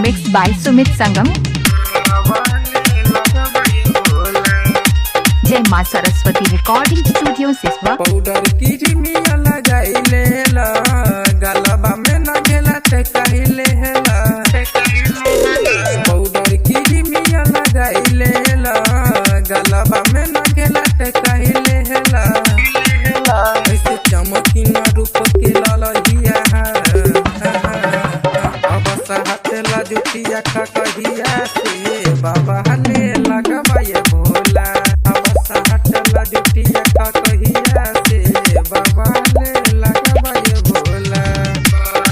Mixed by Sumit Sangam. जय मां Saraswati recording studio सिसवा। पाउडर की रिमिया लगाइले ला गलबा में न गेला ते कहिले ला पाउडर की रिमिया लगाइले ला गलबा में न गेला ते कहिले ला ऐसे चमकी न रूप के ललहिया अब सहतला जुटिया का कहिया से बाबा हले लगवाए भोला सहतला जुटिया का कहिया से बाबा ले लगवाए भोला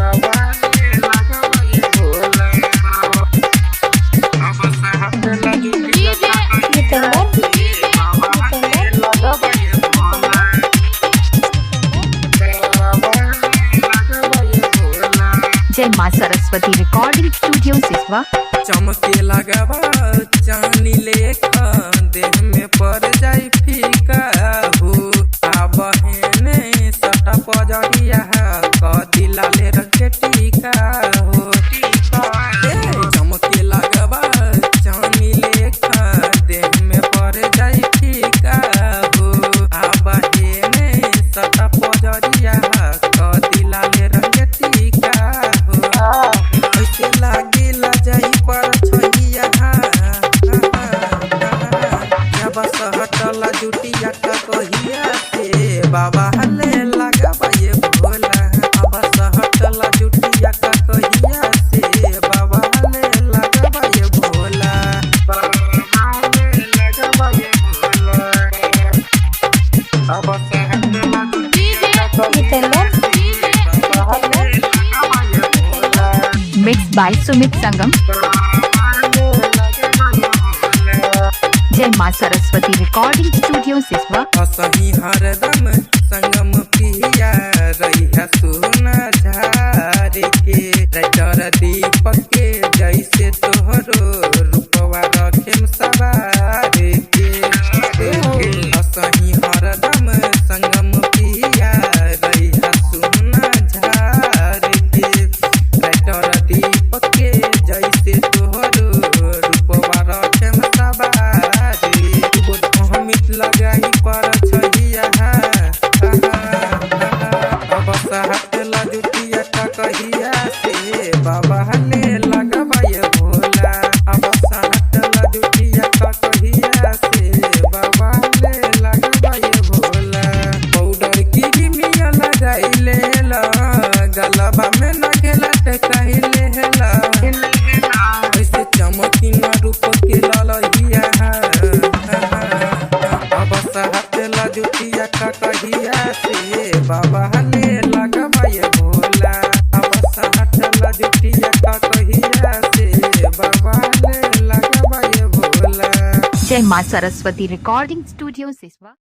बाबा ले लगवाए भोला अब सहतला जुटिया का कहिया से बाबा ले लगवाए भोला बाबा ले लगवाए भोला। जय मां सरस्वती रिकॉर्डिंग स्टूडियो सिसवा। चमके लगवा चांदी लेखा देह में पड़ जाई फीका हो आ बहने सटा पजरिया कदी लाले रंग के टीका हो चमके लगवा चांदी लेखा देह में पड़ जाई फीका हो आ बहने सटा पजरिया कदी लाले रंग के टीका हो ऐसे लागे ला जाई पर छहिया बस हटला जुटिया का कहिया से बाबा हले लगवाए भोला बस हटला जुटिया का कहिया से बाबा हले लगवाए भोला बाबा हले लगवाए भोला बस हटला जुटिया का कहिया से बाबा हले लगवाए Bhola. Mixed by Sumit Sangam. जय मां सरस्वती रिकॉर्डिंग स्टूडियो सिसवा। सही हरदम संगम पिया रही है सोना झारे के रचर दीपक के जैसे तोहरो रूपवा रखेम सवारे के सही हरदम संगम पिया रही है सोना झारे के रचर दीपक के जैसे तोहरो रूपवा रखेम सवारे लगाई पर छहिया अब सहतला जुटिया का कहिया से बाबा हले लगवाए भोला अब सहतला जुटिया का कहिया से बाबा हले लगवाए भोला पाउडर की रिमिया लगाइले ला गलबा में न गेला ते कहिले ला ऐसे चमकी न रूप के ललहिया सहतला जुटिया का कहिया से बाबा हले लगवाए भोला अब सहतला जुटिया का कहिया से बाबा हले लगवाए भोला। जय मां सरस्वती रिकॉर्डिंग स्टूडियो सिसवा।